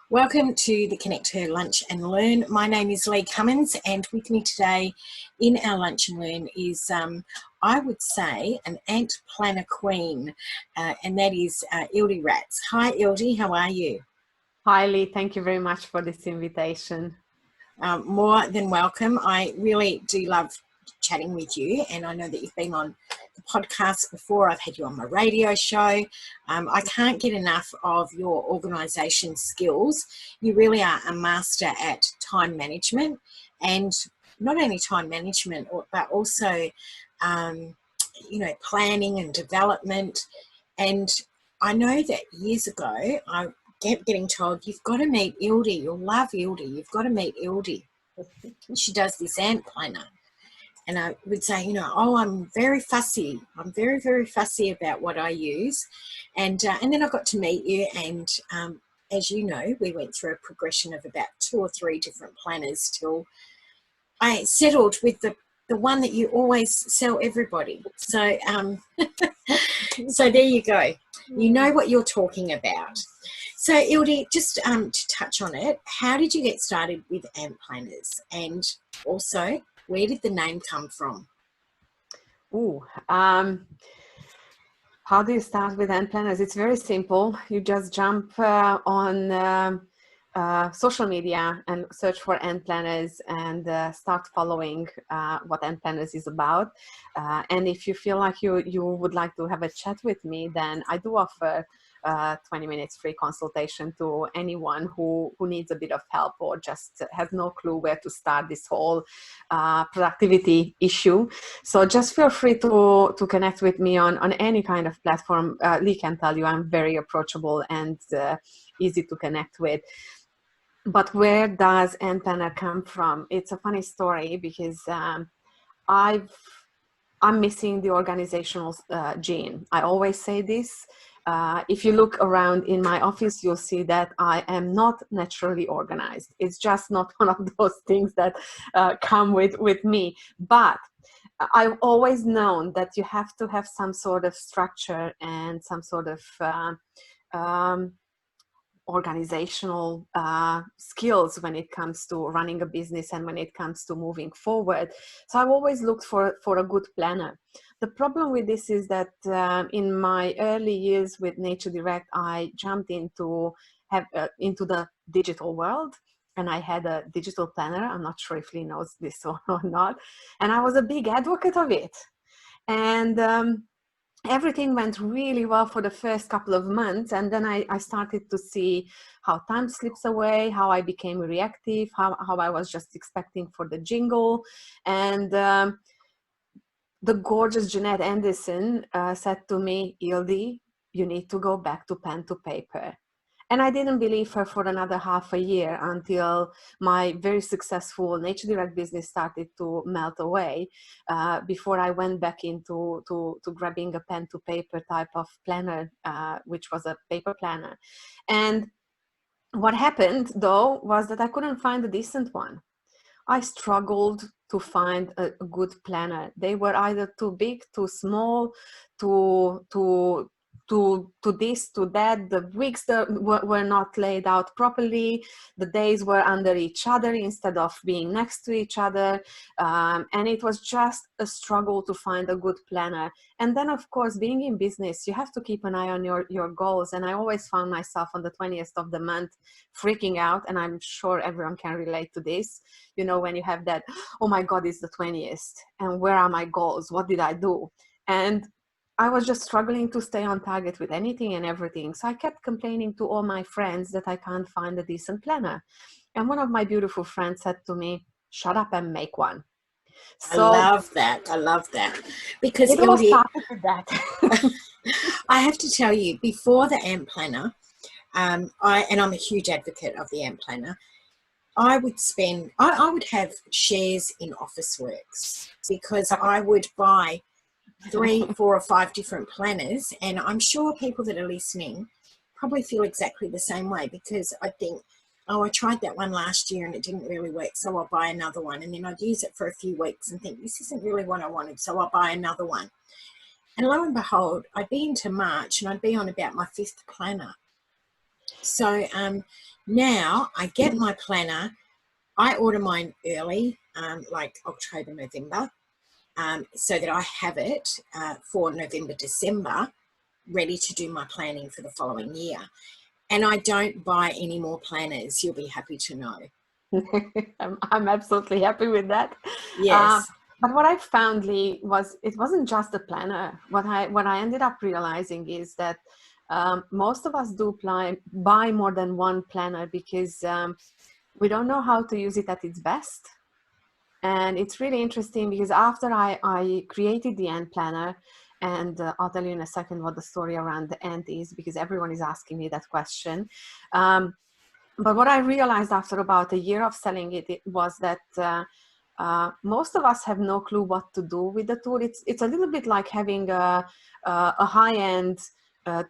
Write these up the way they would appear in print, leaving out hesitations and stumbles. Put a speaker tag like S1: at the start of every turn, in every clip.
S1: Welcome to the Connect Her Lunch and Learn. My name is Lee Cummins, and with me today in our Lunch and Learn is, I would say, an Antplanner queen, and that is Ildi Racz. Hi Ildi, how are you?
S2: Hi Lee, thank you very much for this invitation.
S1: More than welcome. I really do love chatting with you, and I know that you've been on the podcast before. I've had you on my radio show. I can't get enough of your organisation skills. You really are a master at time management, and not only time management, but also, planning and development. And I know that years ago, I kept getting told, you've got to meet Ildi, you'll love Ildi, you've got to meet Ildi. She does this Antplanner. And I would say, I'm very fussy. I'm very, very fussy about what I use. And then I got to meet you. And as you know, we went through a progression of about 2 or 3 different planners till I settled with the one that you always sell everybody. So, so there you go. You know what you're talking about. So Ildi, just to touch on it, how did you get started with Antplanners? And also, where did the name come from?
S2: How do you start with Antplanners? It's very simple. You just jump on social media and search for Antplanners and start following what Antplanners is about. And if you feel like you would like to have a chat with me, then I do offer 20 minutes free consultation to anyone who needs a bit of help or just has no clue where to start this whole productivity issue. So just feel free to connect with me on any kind of platform. Lee can tell you I'm very approachable and easy to connect with. But where does Antplanner come from? It's a funny story because I'm missing the organizational gene. I always say this. If you look around in my office, you'll see that I am not naturally organized. It's just not one of those things that come with me. But I've always known that you have to have some sort of structure and some sort of organizational skills when it comes to running a business and when it comes to moving forward. So I've always looked for a good planner. The problem with this is that in my early years with Nature Direct, I jumped into the digital world. And I had a digital planner. I'm not sure if Lee knows this or not. And I was a big advocate of it. And everything went really well for the first couple of months. And then I started to see how time slips away, how I became reactive, how I was just expecting for the jingle. And the gorgeous Jeanette Anderson said to me, Ildi, you need to go back to pen to paper. And I didn't believe her for another half a year until my very successful Nature Direct business started to melt away before I went back into grabbing a pen to paper type of planner, which was a paper planner. And what happened though was that I couldn't find a decent one. I struggled to find a good planner. They were either too big, too small, to this, to that. The weeks were not laid out properly. The days were under each other instead of being next to each other. And it was just a struggle to find a good planner. And then, of course, being in business, you have to keep an eye on your goals. And I always found myself on the 20th of the month freaking out. And I'm sure everyone can relate to this. You know, when you have that, oh my God, it's the 20th. And where are my goals? What did I do? And I was just struggling to stay on target with anything and everything. So I kept complaining to all my friends that I can't find a decent planner. And one of my beautiful friends said to me, shut up and make one.
S1: So I love that. I love that. Because
S2: it all started with that.
S1: I have to tell you, before the Antplanner, I'm a huge advocate of the Antplanner, I would have shares in Officeworks because I would buy 3, 4 or 5 different planners, and I'm sure people that are listening probably feel exactly the same way, because I think, oh, I tried that one last year and it didn't really work, so I'll buy another one. And then I'd use it for a few weeks and think, this isn't really what I wanted, so I'll buy another one. And lo and behold, I'd be into March and I'd be on about my 5th planner. So now I get my planner. I order mine early, like October, November, so that I have it for November, December, ready to do my planning for the following year. And I don't buy any more planners, you'll be happy to know.
S2: I'm absolutely happy with that.
S1: Yes.
S2: But what I found, Lee, was it wasn't just the planner. What I ended up realizing is that most of us do buy more than one planner because we don't know how to use it at its best. And it's really interesting because after I created the Antplanner, and I'll tell you in a second what the story around the Ant is, because everyone is asking me that question. But what I realized after about a year of selling it, it was that most of us have no clue what to do with the tool. It's a little bit like having a high-end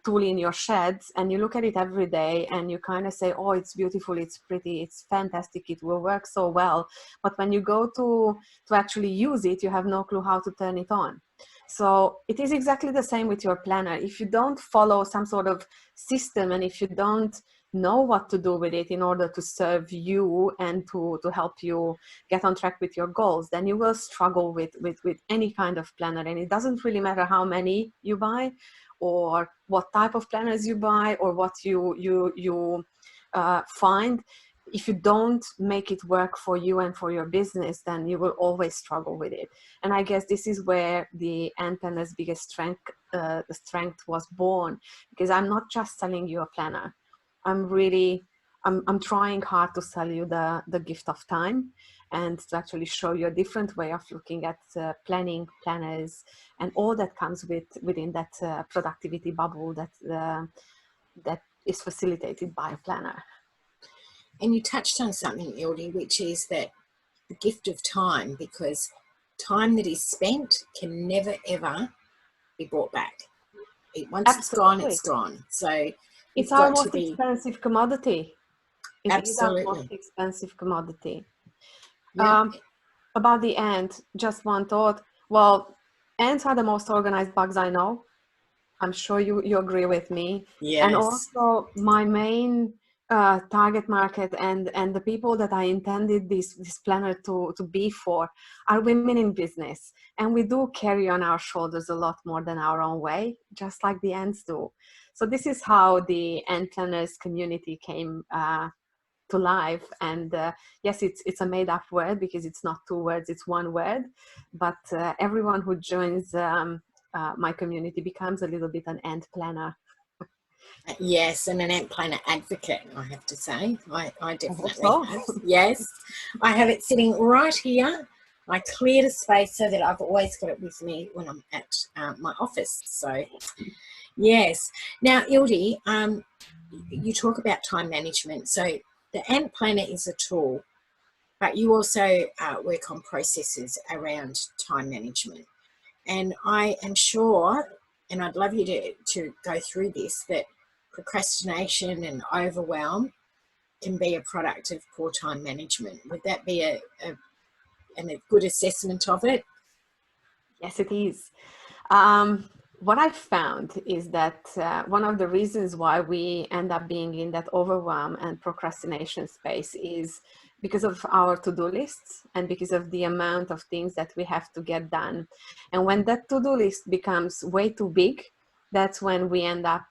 S2: tool in your sheds, and you look at it every day and you kind of say, oh, it's beautiful, it's pretty, it's fantastic, it will work so well. But when you go to actually use it, you have no clue how to turn it on. So it is exactly the same with your planner. If you don't follow some sort of system, and if you don't know what to do with it in order to serve you and to help you get on track with your goals, then you will struggle with any kind of planner. And it doesn't really matter how many you buy, or what type of planners you buy, or what you find. If you don't make it work for you and for your business, then you will always struggle with it. And I guess this is where the Antplanners' biggest strength, the strength was born, because I'm not just selling you a planner. I'm trying hard to sell you the gift of time, and to actually show you a different way of looking at planning, planners, and all that comes within that productivity bubble that is facilitated by a planner.
S1: And you touched on something, Ildi, which is that the gift of time, because time that is spent can never, ever be brought back. Once it's gone,
S2: Absolutely.
S1: it's gone. So
S2: It's
S1: you've
S2: our
S1: got to
S2: most
S1: be...
S2: expensive commodity. It is our most
S1: Absolutely.
S2: expensive commodity.
S1: Yeah.
S2: About the ant, just one thought. Well, ants are the most organized bugs I know. I'm sure you agree with me. And
S1: Yes.
S2: also my main target market, and the people that I intended this planner to be for, are women in business. And we do carry on our shoulders a lot more than our own way, just like the ants do. So this is how the Antplanners community came to life. And yes, it's a made up word, because it's not two words, it's one word. But everyone who joins my community becomes a little bit an ant planner.
S1: Yes, and an Antplanner advocate, I have to say. I
S2: I hope
S1: definitely
S2: so.
S1: have. Yes. I have it sitting right here. I cleared a space so that I've always got it with me when I'm at my office. So, yes. Now, Ildi, you talk about time management. So the Antplanner is a tool, but you also work on processes around time management. And I am sure, and I'd love you to go through this, that procrastination and overwhelm can be a product of poor time management. Would that be a good assessment of it?
S2: Yes, it is. What I found is that one of the reasons why we end up being in that overwhelm and procrastination space is because of our to-do lists, and because of the amount of things that we have to get done. And when that to-do list becomes way too big, that's when we end up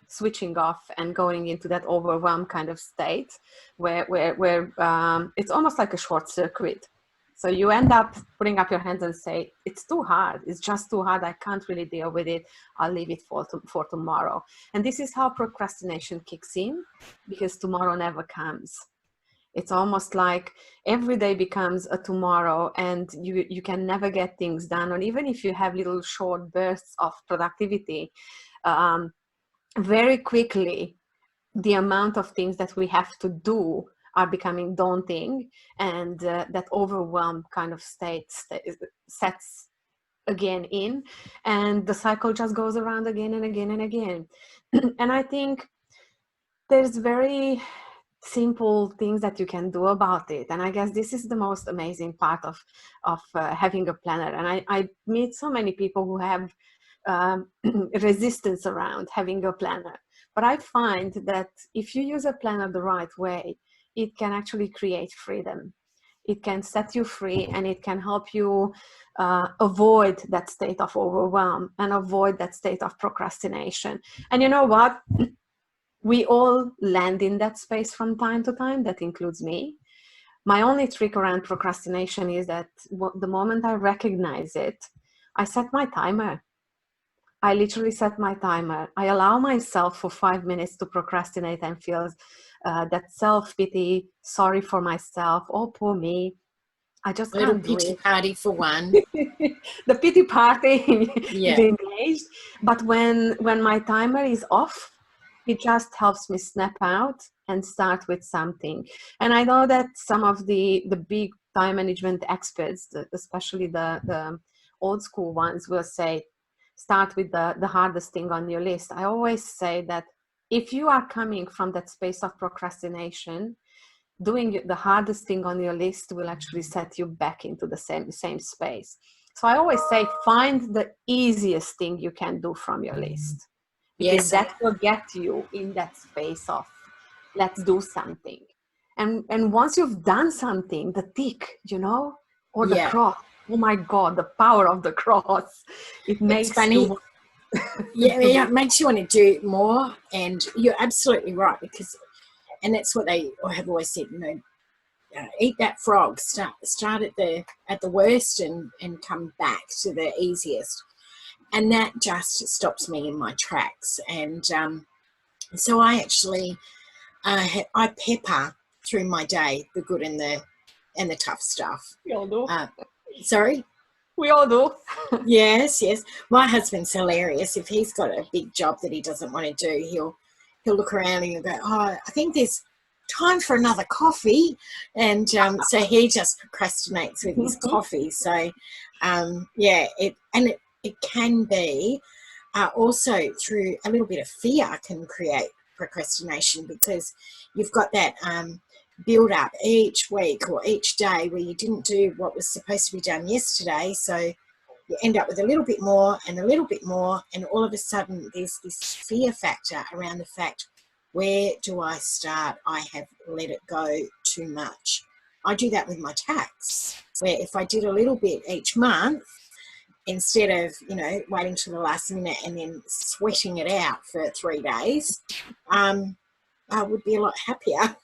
S2: switching off and going into that overwhelm kind of state, where it's almost like a short circuit. So you end up putting up your hands and say, it's too hard. It's just too hard. I can't really deal with it. I'll leave it for tomorrow. And this is how procrastination kicks in, because tomorrow never comes. It's almost like every day becomes a tomorrow, and you can never get things done. And even if you have little short bursts of productivity, very quickly, the amount of things that we have to do are becoming daunting, and that overwhelm kind of state sets again in, and the cycle just goes around again and again and again. And I think there's very simple things that you can do about it, and I guess this is the most amazing part of having a planner. And I meet so many people who have resistance around having a planner. But I find that if you use a planner the right way, it can actually create freedom. It can set you free, and it can help you avoid that state of overwhelm and avoid that state of procrastination. And you know what? We all land in that space from time to time. That includes me. My only trick around procrastination is that the moment I recognize it, I set my timer. I literally set my timer. I allow myself for 5 minutes to procrastinate and feel that self-pity, sorry for myself, oh, poor me. I just
S1: Little
S2: can't do
S1: pity
S2: it.
S1: party for one.
S2: The pity party is
S1: Yeah.
S2: engaged. But when my timer is off, it just helps me snap out and start with something. And I know that some of the big time management experts, especially the old school ones, will say, start with the hardest thing on your list. I always say that if you are coming from that space of procrastination, doing the hardest thing on your list will actually set you back into the same space. So I always say, find the easiest thing you can do from your list, because
S1: Yes.
S2: that will get you in that space of let's do something. And once you've done something, the tick, or the
S1: Yeah.
S2: cross, oh my God, the power of the cross, it makes
S1: It's funny.
S2: you
S1: Yeah, it makes you want to do more. And you're absolutely right, because, and that's what they have always said, eat that frog, start at the worst and come back to the easiest. And that just stops me in my tracks. And so I actually I pepper through my day the good and the tough stuff.
S2: we all do.
S1: Sorry?
S2: We all do.
S1: Yes. My husband's hilarious. If he's got a big job that he doesn't want to do, he'll look around and he'll go, oh, I think there's time for another coffee. And so he just procrastinates with his coffee. So it can be also through a little bit of fear can create procrastination, because you've got that build up each week or each day where you didn't do what was supposed to be done yesterday. So you end up with a little bit more and a little bit more, and all of a sudden there's this fear factor around the fact, where do I start? I have let it go too much. I do that with my tax, where if I did a little bit each month, instead of, waiting till the last minute and then sweating it out for 3 days, I would be a lot happier.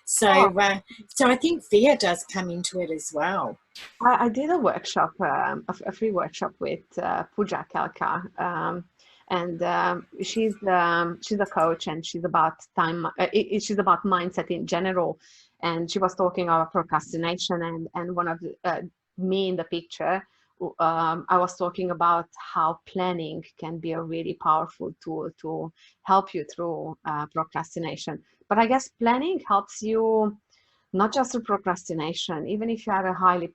S1: So I think fear does come into it as well.
S2: I did a workshop, a free workshop with Pooja Kalka, and she's a coach, and she's about she's about mindset in general. And she was talking about procrastination, and one of me in the picture. I was talking about how planning can be a really powerful tool to help you through procrastination. But I guess planning helps you not just through procrastination. Even if you are a highly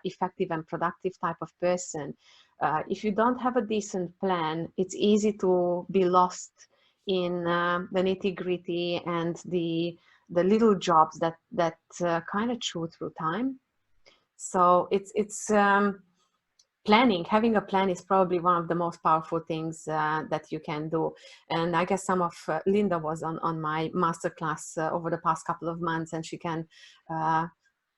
S2: effective and productive type of person, if you don't have a decent plan, it's easy to be lost in the nitty-gritty and the little jobs that kind of chew through time. So it's having a plan is probably one of the most powerful things that you can do. And I guess some of Linda was on my masterclass over the past couple of months, and she can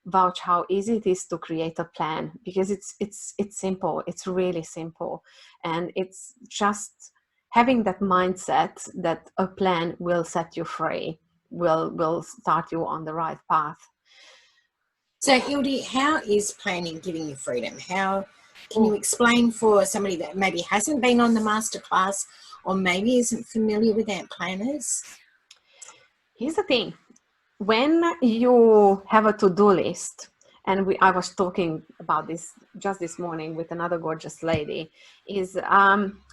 S2: vouch how easy it is to create a plan, because it's simple. It's really simple, and it's just having that mindset that a plan will set you free, will start you on the right path.
S1: So Ildi, how is planning giving you freedom? How can you explain for somebody that maybe hasn't been on the masterclass or maybe isn't familiar with Antplanners?
S2: Here's the thing. When you have a to-do list, and I was talking about this just this morning with another gorgeous lady, is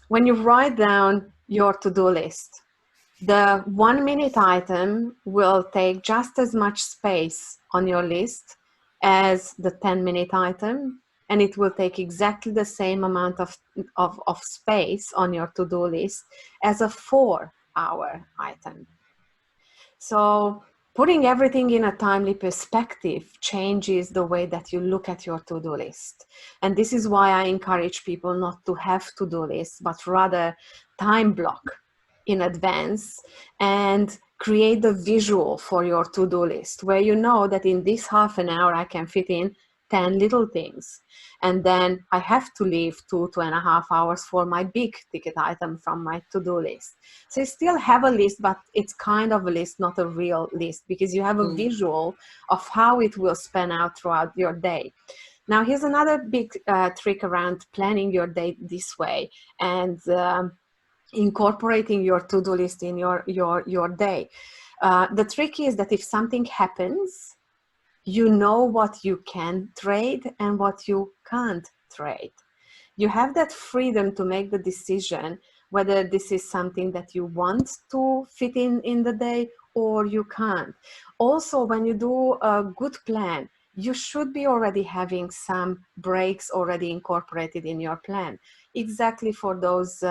S2: when you write down your to-do list, the 1 minute item will take just as much space on your list as the 10-minute item, and it will take exactly the same amount of space on your to-do list as a 4-hour item. So Putting everything in a timely perspective changes the way that you look at your to-do list. And this is why I encourage people not to have to-do lists, but rather time block in advance and create the visual for your to-do list, where you know that in this half an hour I can fit in 10 little things. And then I have to leave 2.5 hours for my big ticket item from my to-do list. So you still have a list, but it's kind of a list, not a real list, because you have a visual of how it will span out throughout your day. Now, here's another big trick around planning your day this way and incorporating your to-do list in your day. The trick is that if something happens, you know what you can trade and what you can't trade. You have that freedom to make the decision whether this is something that you want to fit in the day or you can't. Also, when you do a good plan, you should be already having some breaks already incorporated in your plan, exactly for those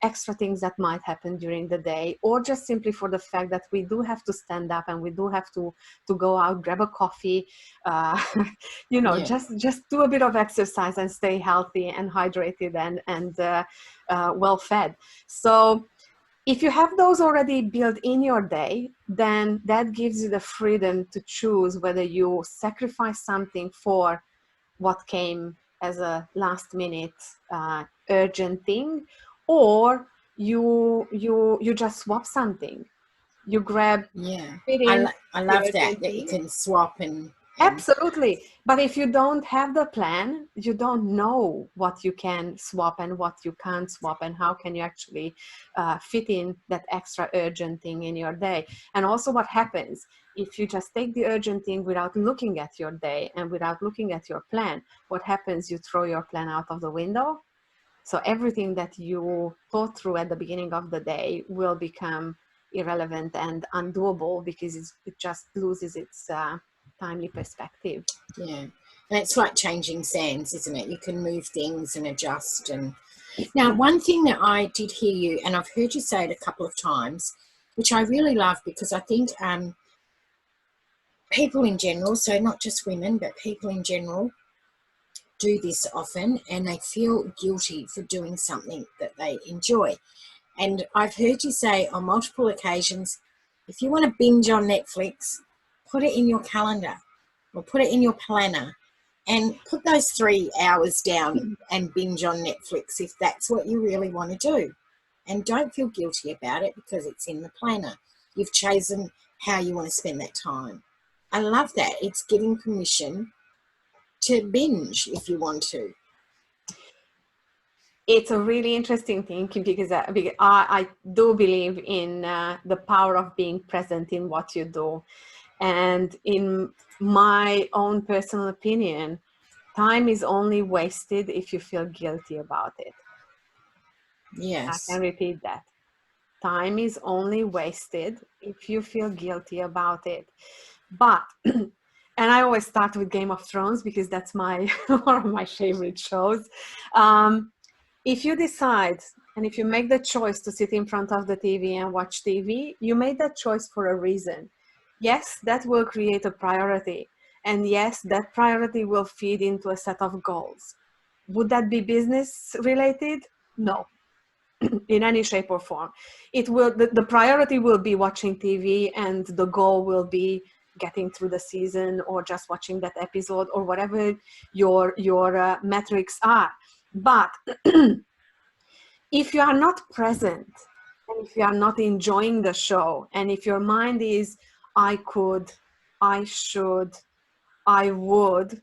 S2: extra things that might happen during the day, or just simply for the fact that we do have to stand up and we do have to go out, grab a coffee, just do a bit of exercise and stay healthy and hydrated and well fed. So if you have those already built in your day, then that gives you the freedom to choose whether you sacrifice something for what came as a last minute urgent thing, or you just swap something. You grab, fit in
S1: I
S2: the
S1: love
S2: urgent
S1: that you
S2: thing.
S1: can swap and
S2: Absolutely. But if you don't have the plan, you don't know what you can swap and what you can't swap, and how can you actually fit in that extra urgent thing in your day. And also what happens if you just take the urgent thing without looking at your day and without looking at your plan, what happens? You throw your plan out of the window. So everything that you thought through at the beginning of the day will become irrelevant and undoable because it just loses its timely perspective.
S1: yeah. And it's like changing sands, isn't it? You can move things and adjust. And now, one thing that I did hear you, and I've heard you say it a couple of times, which I really love, because I think people in general, so not just women, but people in general, do this often, and they feel guilty for doing something that they enjoy. And I've heard you say on multiple occasions, if you want to binge on Netflix, put it in your calendar or put it in your planner and put those 3 hours down and binge on Netflix if that's what you really want to do. And don't feel guilty about it because it's in the planner. You've chosen how you want to spend that time. I love that. It's giving permission to binge if you want to.
S2: It's a really interesting thing because I do believe in the power of being present in what you do. And in my own personal opinion, time is only wasted if you feel guilty about it. I
S1: Yes.
S2: can repeat that. Time is only wasted if you feel guilty about it. But, and I always start with Game of Thrones because that's one of my favorite shows. If you decide and if you make the choice to sit in front of the TV and watch TV, you made that choice for a reason. Yes, that will create a priority. And yes, that priority will feed into a set of goals. Would that be business related? No, in any shape or form. It will, the priority will be watching TV, and the goal will be getting through the season or just watching that episode or whatever your metrics are. But if you are not present and if you are not enjoying the show, and if your mind is, I could, I should, I would,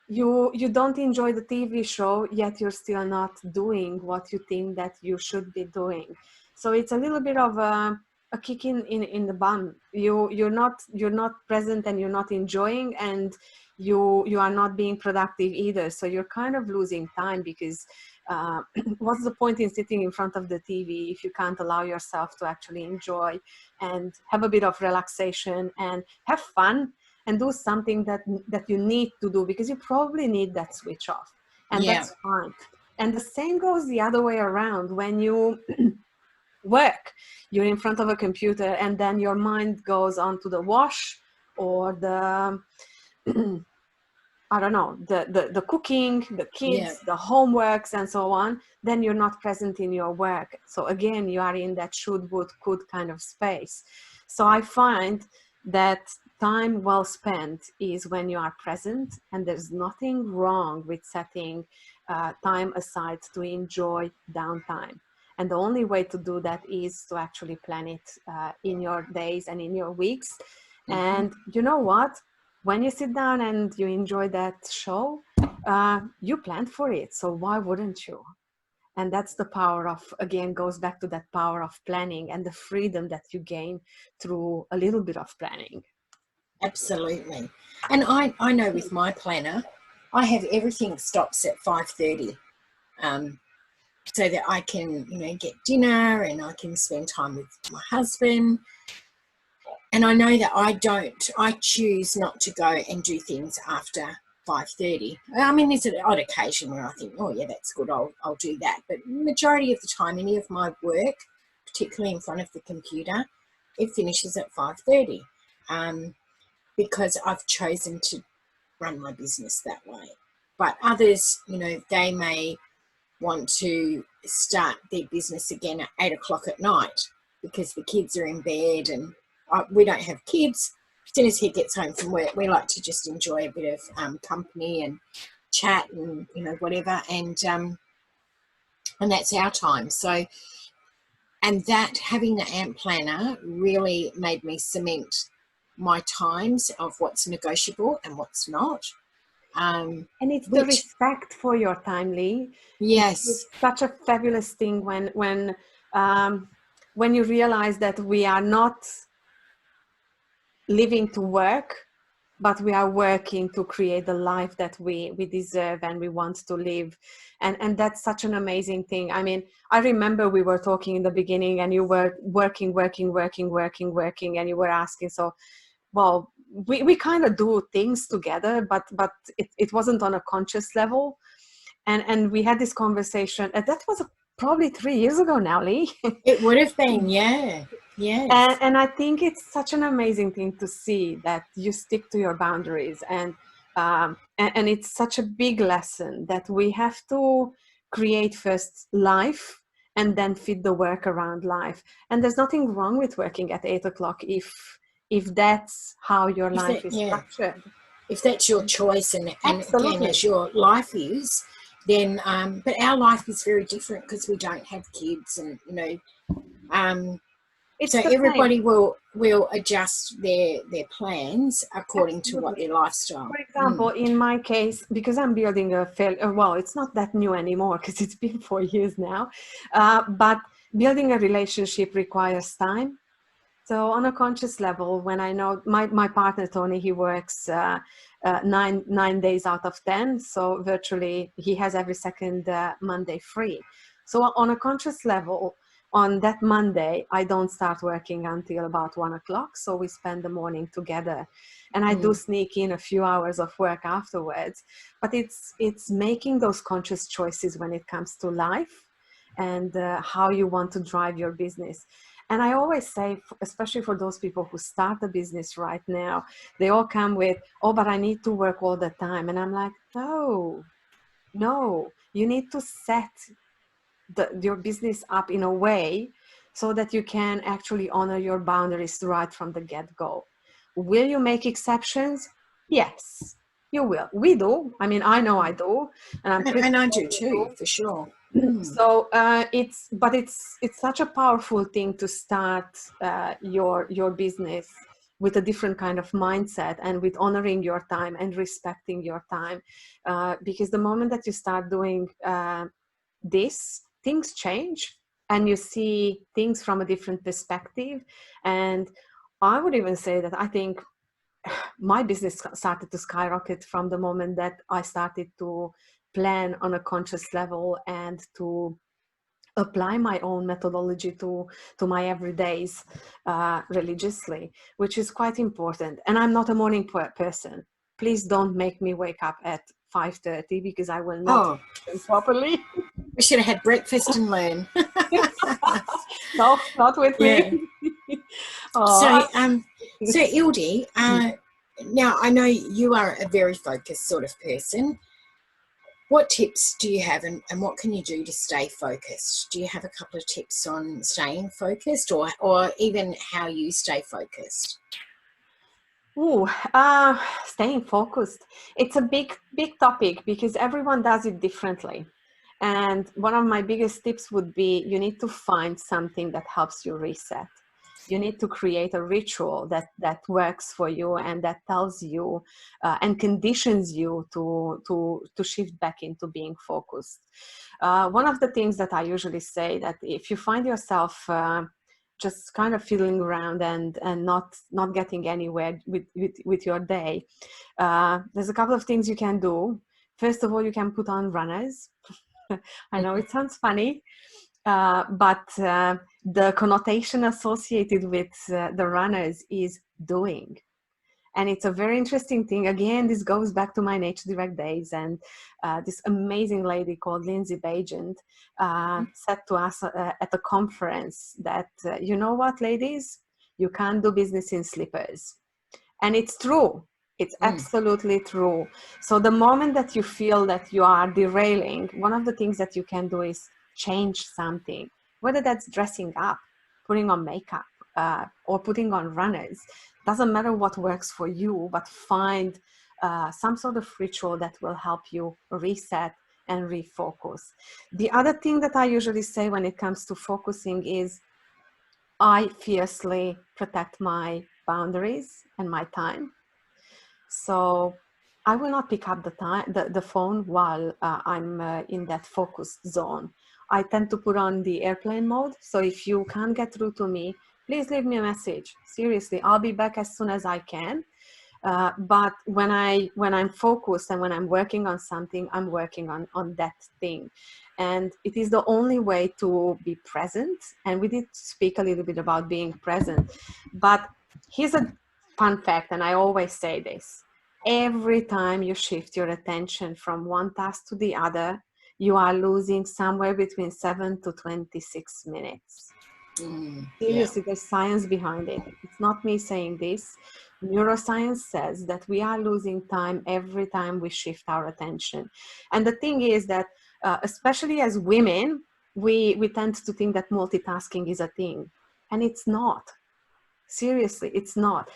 S2: you don't enjoy the TV show, yet you're still not doing what you think that you should be doing. So it's a little bit of a kick in the bum. You're not present and you're not enjoying, and you are not being productive either. So you're kind of losing time because what's the point in sitting in front of the TV if you can't allow yourself to actually enjoy and have a bit of relaxation and have fun and do something that you need to do, because you probably need that switch off, and
S1: Yeah.
S2: that's fine. And the same goes the other way around. When you work. You're in front of a computer, and then your mind goes on to the wash or the I don't know, the cooking, the kids, the homeworks, and so on. Then you're not present in your work. So again, you are in that should, would, could kind of space. So I find that time well spent is when you are present, and there's nothing wrong with setting time aside to enjoy downtime. And the only way to do that is to actually plan it in your days and in your weeks. And you know what? When you sit down and you enjoy that show, you planned for it. So why wouldn't you? And that's the power of, again, goes back to that power of planning and the freedom that you gain through a little bit of planning.
S1: Absolutely. And I know with my planner, I have everything stops at 5:30, so that I can, get dinner and I can spend time with my husband. And I know that I choose not to go and do things after 5:30. I mean, there's an odd occasion where I think, oh yeah, that's good, I'll do that. But majority of the time, any of my work, particularly in front of the computer, it finishes at 5:30, because I've chosen to run my business that way. But others, they may want to start their business again at 8 o'clock at night because the kids are in bed, and we don't have kids. As soon as he gets home from work, we like to just enjoy a bit of company and chat and whatever, and that's our time. So, and that, having the AMP planner really made me cement my times of what's negotiable and what's not.
S2: And it's the respect for your time, Lee.
S1: Yes.
S2: It's such a fabulous thing when you realize that we are not living to work, but we are working to create the life that we deserve and we want to live. And that's such an amazing thing. I mean, I remember we were talking in the beginning and you were working, and you were asking, so, well, we kind of do things together, but it wasn't on a conscious level. And we had this conversation, and that was probably 3 years ago now, Lee.
S1: It would have been, yeah. Yes.
S2: And I think it's such an amazing thing to see that you stick to your boundaries, and it's such a big lesson that we have to create first life and then fit the work around life. And there's nothing wrong with working at 8 o'clock if that's how your life is structured.
S1: If that's your choice, and again, as your life is, then but our life is very different because we don't have kids, and so everybody will adjust their plans according to what their lifestyle.
S2: For example, in my case, because I'm building it's not that new anymore because it's been 4 years now, but building a relationship requires time. So on a conscious level, when I know my partner, Tony, he works 9 days out of 10. So virtually he has every second Monday free. So on a conscious level, on that Monday, I don't start working until about 1 o'clock. So we spend the morning together, and I do sneak in a few hours of work afterwards. But it's making those conscious choices when it comes to life and how you want to drive your business. And I always say, especially for those people who start a business right now, they all come with, oh, but I need to work all the time. And I'm like, no, you need to set your business up in a way so that you can actually honor your boundaries right from the get-go. Will you make exceptions? Yes, you will. We do. I mean, I know I do.
S1: And I do too, for sure.
S2: So it's such a powerful thing to start your business with a different kind of mindset and with honoring your time and respecting your time, because the moment that you start doing this, things change and you see things from a different perspective. And I would even say that I think my business started to skyrocket from the moment that I started to plan on a conscious level and to apply my own methodology to my everydays religiously, which is quite important. And I'm not a morning person. Please don't make me wake up at 5:30 because I will not function properly.
S1: We should have had breakfast and learn.
S2: No, not with
S1: Yeah.
S2: me. Oh,
S1: So Ildi, now I know you are a very focused sort of person. What tips do you have, and what can you do to stay focused? Do you have a couple of tips on staying focused, or even how you stay focused?
S2: ooh, staying focused. It's a big topic because everyone does it differently. And one of my biggest tips would be you need to find something that helps you reset. You need to create a ritual that works for you and that tells you and conditions you to shift back into being focused. One of the things that I usually say that if you find yourself just kind of fiddling around and not getting anywhere with your day, there's a couple of things you can do. First of all, you can put on runners. I know it sounds funny, but the connotation associated with the runners is doing. And it's a very interesting thing. Again, this goes back to my Nature Direct days. And this amazing lady called Lindsay Bagent said to us at a conference that, you know what, ladies? You can't do business in slippers. And it's true. It's absolutely true. So the moment that you feel that you are derailing, one of the things that you can do is change something, whether that's dressing up, putting on makeup, or putting on runners. Doesn't matter what works for you, but find some sort of ritual that will help you reset and refocus. The other thing that I usually say when it comes to focusing is I fiercely protect my boundaries and my time. So I will not pick up the phone while I'm in that focused zone. I tend to put on the airplane mode. So if you can't get through to me, please leave me a message. Seriously, I'll be back as soon as I can. But when I'm focused and when I'm working on something, I'm working on that thing. And it is the only way to be present. And we did speak a little bit about being present. But here's a fun fact, and I always say this. Every time you shift your attention from one task to the other, you are losing somewhere between 7 to 26 minutes. Seriously, there's science behind it. It's not me saying this. Neuroscience says that we are losing time every time we shift our attention. And the thing is that, especially as women, we tend to think that multitasking is a thing. And it's not. Seriously, it's not.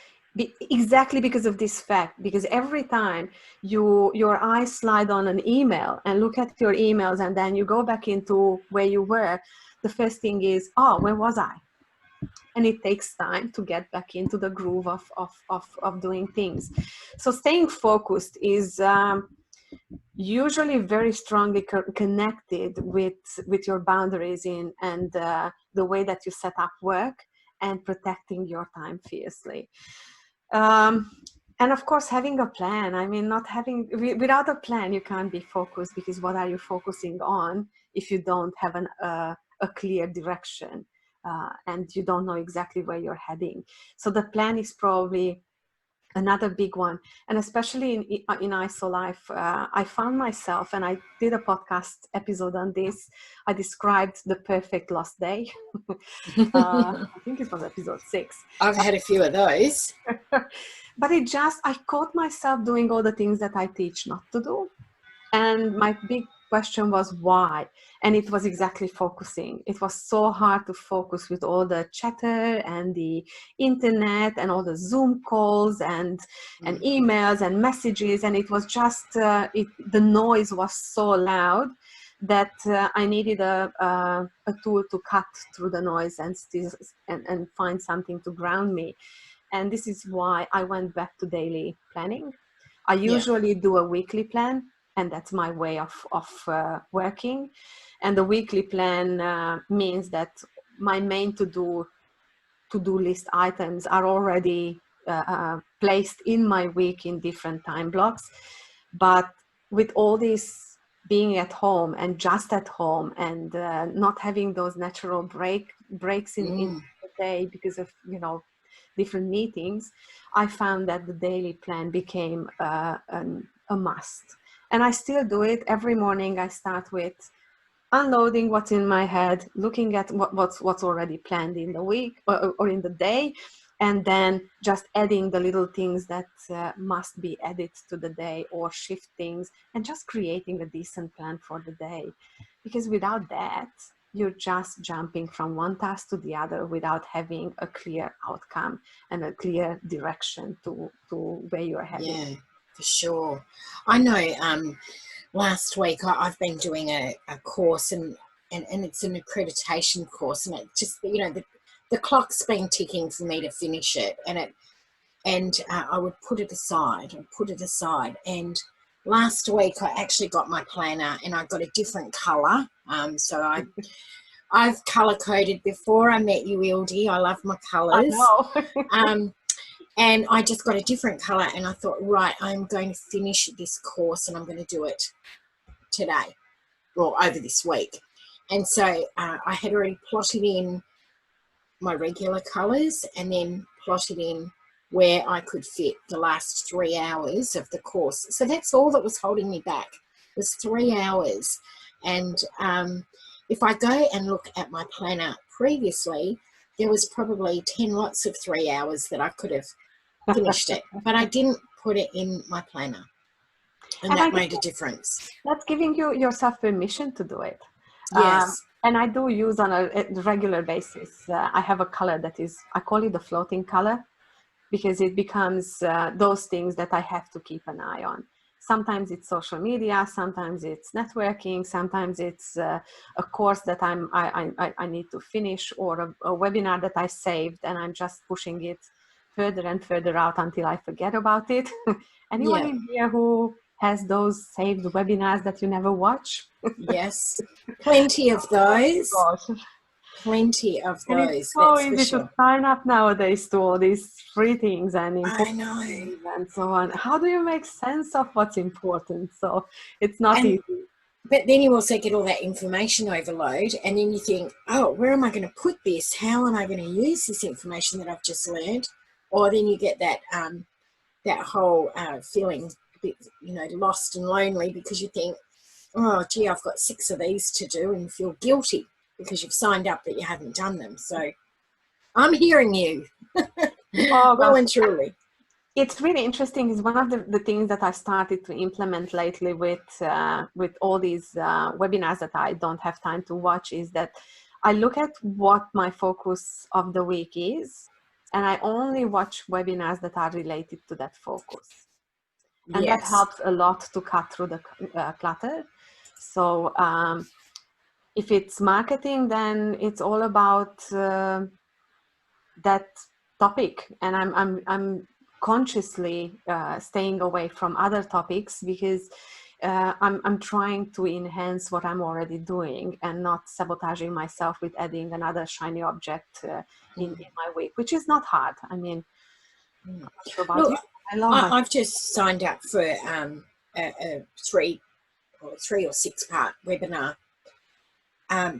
S2: Exactly because of this fact, because every time your eyes slide on an email and look at your emails and then you go back into where you were, the first thing is, oh, where was I? And it takes time to get back into the groove of doing things. So staying focused is usually very strongly connected with your boundaries and the way that you set up work and protecting your time fiercely. And of course, having a plan. I mean, without a plan, you can't be focused, because what are you focusing on if you don't have a clear direction and you don't know exactly where you're heading? So the plan is probably another big one. And especially in ISO life, I found myself, and I did a podcast episode on this. I described the perfect lost day. I think it was episode 6.
S1: I've had a few of those.
S2: But I caught myself doing all the things that I teach not to do. And my big question was why? And it was exactly focusing. It was so hard to focus with all the chatter and the internet and all the Zoom calls and emails and messages. And it was just, the noise was so loud that I needed a tool to cut through the noise and find something to ground me. And this is why I went back to daily planning. I usually do a weekly plan, and that's my way of working. And the weekly plan means that my main to-do list items are already placed in my week in different time blocks. But with all this being at home and just at home and not having those natural breaks in the day because of, different meetings, I found that the daily plan became a must. And I still do it every morning. I start with unloading what's in my head, looking at what's already planned in the week or in the day, and then just adding the little things that must be added to the day, or shift things, and just creating a decent plan for the day. Because without that, you're just jumping from one task to the other without having a clear outcome and a clear direction to where you're heading.
S1: Yeah, for sure. I know last week I've been doing a course, and it's an accreditation course, and it just, you know, the clock's been ticking for me to finish it, and I would put it aside and put it aside. And last week I actually got my planner, and I got a different colour. So I've colour coded before I met you, Ildi. I love my colours.
S2: I know.
S1: And I just got a different colour, and I thought, right, I'm going to finish this course, and I'm going to do it today or over this week. And so I had already plotted in my regular colours, and then plotted in where I could fit the last 3 hours of the course. So that's all that was holding me back, was 3 hours. And if I go and look at my planner previously, there was probably 10 lots of 3 hours that I could have finished it, but I didn't put it in my planner, and that made a difference.
S2: That's giving yourself permission to do it.
S1: Yes.
S2: And I do use on a regular basis. I have a color that is, I call it the floating color, because it becomes those things that I have to keep an eye on. Sometimes it's social media, sometimes it's networking, sometimes it's a course that I need to finish, or a webinar that I saved and I'm just pushing it further and further out until I forget about it. Anyone in here who has those saved webinars that you never watch?
S1: Yes, plenty of those.
S2: Oh my gosh.
S1: Plenty of those.
S2: And it's so easy to sign up nowadays to all these free things and important things and so on. How do you make sense of what's important? So it's not easy.
S1: But then you also get all that information overload, and then you think, oh, where am I going to put this? How am I going to use this information that I've just learned? Or then you get that that whole feeling a bit, you know, lost and lonely, because you think, oh, gee, I've got 6 of these to do, and you feel guilty because you've signed up but you haven't done them. So I'm hearing you. Well and truly.
S2: It's really interesting. It's one of the things that I started to implement lately with all these webinars that I don't have time to watch, is that I look at what my focus of the week is, and I only watch webinars that are related to that focus. And that helps a lot to cut through the clutter. So if it's marketing, then it's all about that topic, and I'm consciously staying away from other topics, because I'm trying to enhance what I'm already doing and not sabotaging myself with adding another shiny object in my week, which is not hard. I mean, I'm not sure about you.
S1: I've just signed up for a 3 or 6 part webinar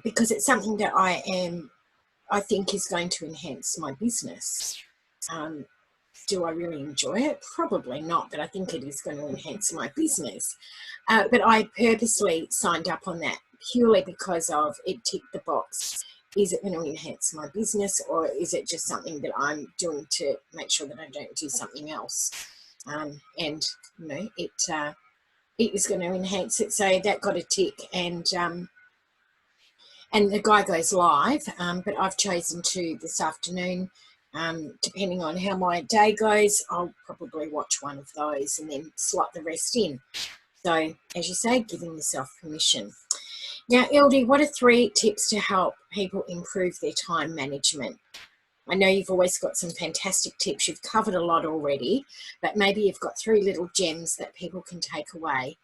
S1: because it's something that I think is going to enhance my business. Do I really enjoy it? Probably not, but I think it is going to enhance my business. But I purposely signed up on that purely because of it ticked the box. Is it going to enhance my business, or is it just something that I'm doing to make sure that I don't do something else? And, you know, it is going to enhance it. So that got a tick, and the guy goes live, but I've chosen to this afternoon, depending on how my day goes, I'll probably watch one of those and then slot the rest in. So, as you say, giving yourself permission. Now, Ildi, what are 3 tips to help people improve their time management? I know you've always got some fantastic tips. You've covered a lot already, but maybe you've got 3 little gems that people can take away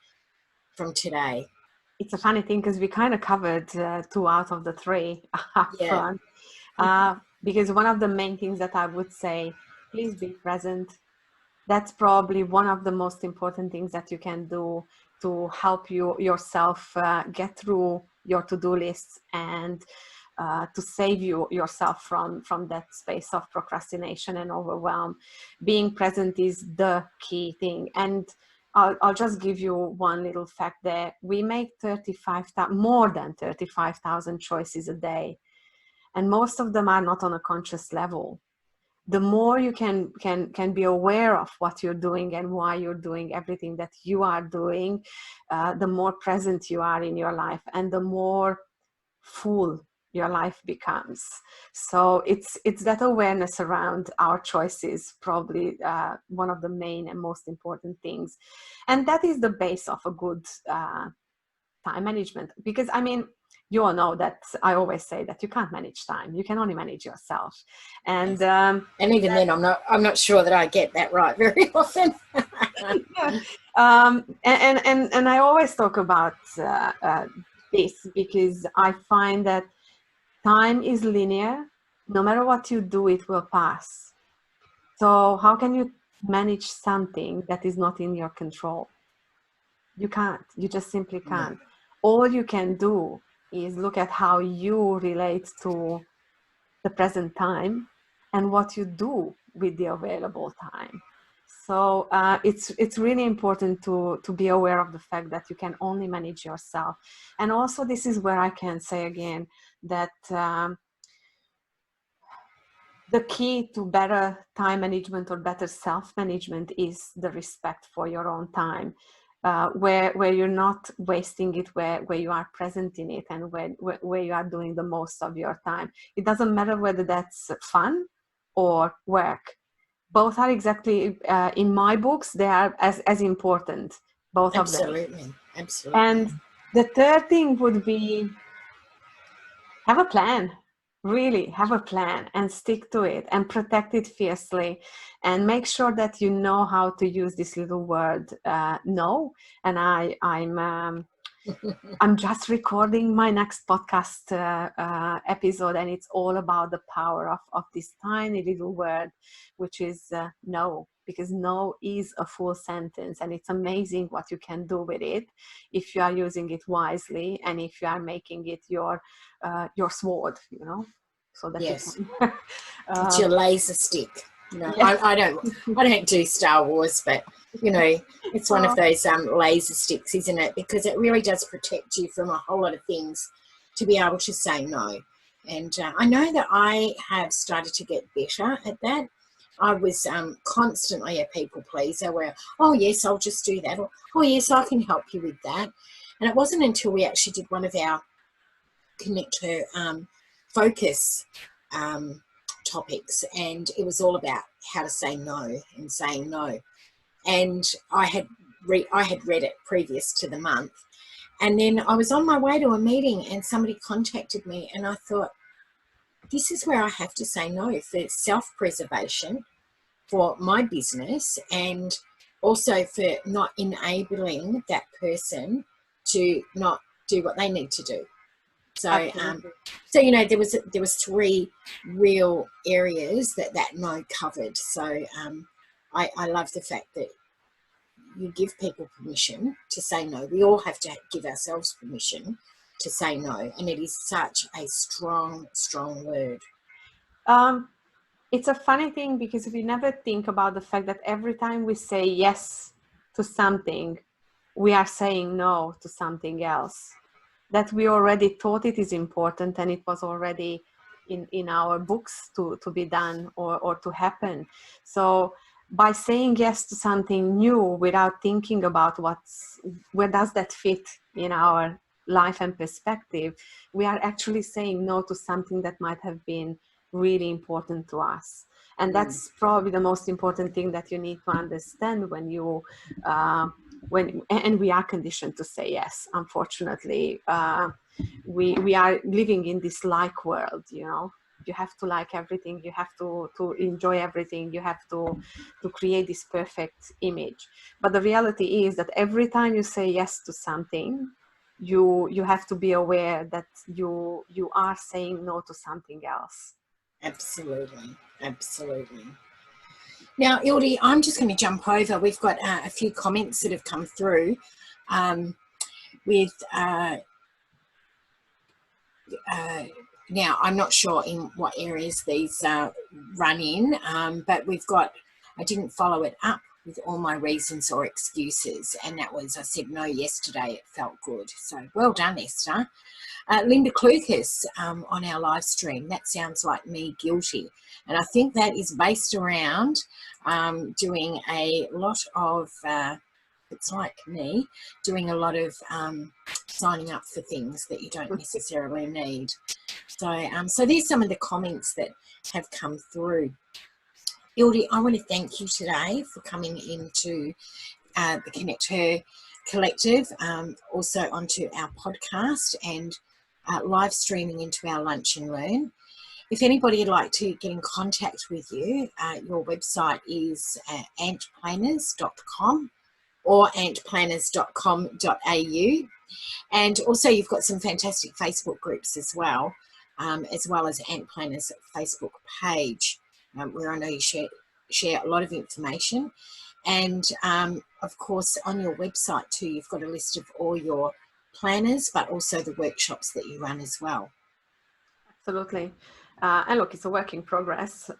S1: from today.
S2: It's a funny thing, because we kind of covered 2 out of the 3 up front. Because one of the main things that I would say, please be present. That's probably one of the most important things that you can do to help yourself get through your to-do lists, and to save yourself from that space of procrastination and overwhelm. Being present is the key thing. And I'll just give you one little fact there. We make more than 35,000 choices a day, and most of them are not on a conscious level. The more you can be aware of what you're doing and why you're doing everything that you are doing, the more present you are in your life, and the more full your life becomes. So it's that awareness around our choices, probably one of the main and most important things, and that is the base of a good time management. Because I mean, you all know that I always say that you can't manage time, you can only manage yourself. And
S1: even then I'm not sure that I get that right very often.
S2: yeah. And I always talk about this because I find that time is linear. No matter what you do, it will pass. So how can you manage something that is not in your control? You can't. You just simply can't. All you can do is look at how you relate to the present time and what you do with the available time. So it's really important to be aware of the fact that you can only manage yourself. And also, this is where I can say again that the key to better time management or better self-management is the respect for your own time, where you're not wasting it, where you are present in it, and where you are doing the most of your time. It doesn't matter whether that's fun or work. Both are exactly, in my books, they are as important, both of them.
S1: Absolutely.
S2: And the third thing would be, have a plan. Really have a plan and stick to it and protect it fiercely, and make sure that you know how to use this little word no. And I'm just recording my next podcast episode, and it's all about the power of this tiny little word, which is no. Because no is a full sentence, and it's amazing what you can do with it if you are using it wisely, and if you are making it your sword, you know, so that
S1: yes,
S2: you can
S1: it's your laser stick. You know,
S2: yes.
S1: I don't do Star Wars, but you know, it's one of those laser sticks, isn't it? Because it really does protect you from a whole lot of things, to be able to say no. And I know that I have started to get better at that. I was constantly a people pleaser where, oh, yes, I'll just do that. Or, oh, yes, I can help you with that. And it wasn't until we actually did one of our Connect Her focus topics, and it was all about how to say no and saying no. And I had read it previous to the month. And then I was on my way to a meeting and somebody contacted me, and I thought, this is where I have to say no for self-preservation, for my business, and also for not enabling that person to not do what they need to do. So, so you know, there was three real areas that no covered. So I love the fact that you give people permission to say no. We all have to give ourselves permission to say no, and it is such a strong word.
S2: It's a funny thing because we never think about the fact that every time we say yes to something, we are saying no to something else that we already thought it is important, and it was already in our books to be done or to happen. So by saying yes to something new without thinking about where does that fit in our life and perspective, we are actually saying no to something that might have been really important to us. And that's probably the most important thing that you need to understand when you and we are conditioned to say yes, unfortunately. We are living in this like world, you know. You have to like everything, you have to enjoy everything, you have to create this perfect image. But the reality is that every time you say yes to something, you have to be aware that you are saying no to something else.
S1: Absolutely. Now, Ildi, I'm just going to jump over. We've got a few comments that have come through with now, I'm not sure in what areas these run in, but we've got, I didn't follow it up with all my reasons or excuses. And that was, I said no yesterday, it felt good. So well done, Esther. Linda Clucas on our live stream, that sounds like me guilty. And I think that is based around doing a lot of, it's like me, doing a lot of signing up for things that you don't necessarily need. So, so there's some of the comments that have come through. Ildi, I want to thank you today for coming into the Connect Her Collective, also onto our podcast and live streaming into our Lunch and Learn. If anybody would like to get in contact with you, your website is antplanners.com or antplanners.com.au. And also you've got some fantastic Facebook groups as well as Antplanners Facebook page, where I know you share a lot of information. And of course on your website too, you've got a list of all your planners, but also the workshops that you run as well.
S2: Absolutely. And look, it's a work in progress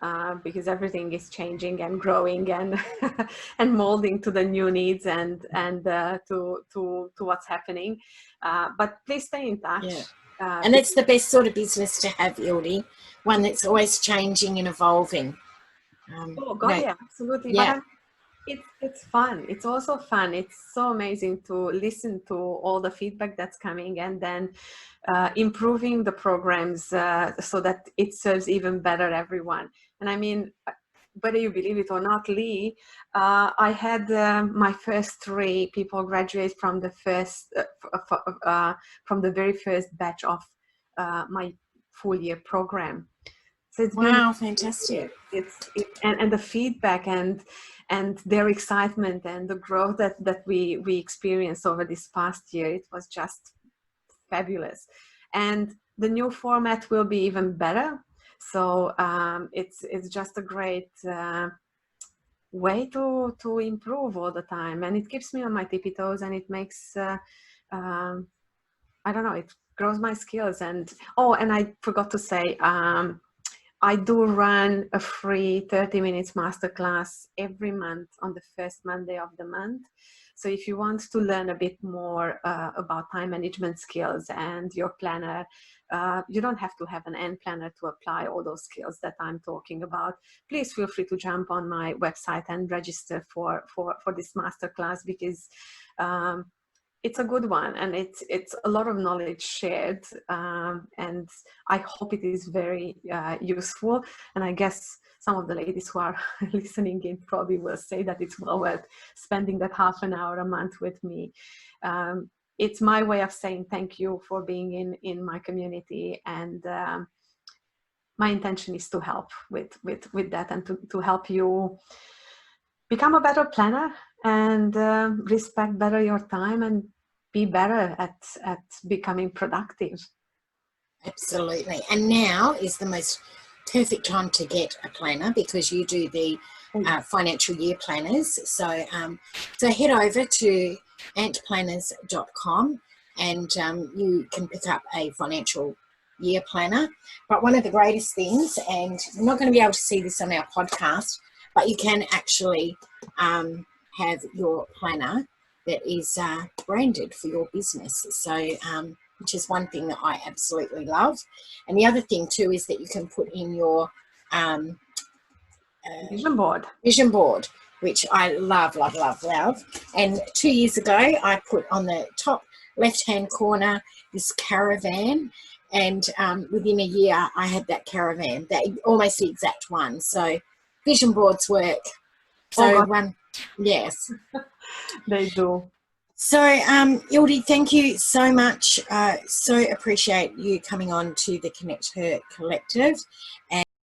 S2: because everything is changing and growing and and molding to the new needs and to what's happening. But please stay in touch.
S1: Yeah. And that's the best sort of business to have, Ildi, one that's always changing and evolving.
S2: Oh God, yeah, absolutely.
S1: Yeah.
S2: But it's fun. It's also fun. It's so amazing to listen to all the feedback that's coming and then improving the programs so that it serves even better everyone. And I mean, whether you believe it or not, Lee, I had my first 3 people graduate from the very first batch of my full year program. So it's
S1: wow, fantastic.
S2: And the feedback and their excitement and the growth that we experienced over this past year, it was just fabulous. And the new format will be even better. So it's just a great way to improve all the time, and it keeps me on my tippy toes, and it makes I don't know, it grows my skills. And and I forgot to say, I do run a free 30 minutes masterclass every month on the first Monday of the month. So if you want to learn a bit more about time management skills and your planner, you don't have to have an Antplanner to apply all those skills that I'm talking about. Please feel free to jump on my website and register for this masterclass, because it's a good one, and it's a lot of knowledge shared, and I hope it is very useful. And I guess some of the ladies who are listening in probably will say that it's well worth spending that half an hour a month with me. It's my way of saying thank you for being in my community, and my intention is to help with that, and to help you become a better planner and respect better your time and be better at becoming productive.
S1: Absolutely. And now is the most perfect time to get a planner, because you do the financial year planners. So so head over to antplanners.com and you can pick up a financial year planner. But one of the greatest things, and you're not going to be able to see this on our podcast, but you can actually have your planner that is branded for your business. So which is one thing that I absolutely love. And the other thing too is that you can put in your
S2: vision board,
S1: which I love. And 2 years ago I put on the top left hand corner this caravan, and within a year I had that caravan, that almost the exact one. So vision boards work. So yes,
S2: they do.
S1: So Ildi, thank you so much. So appreciate you coming on to the Connect Her Collective.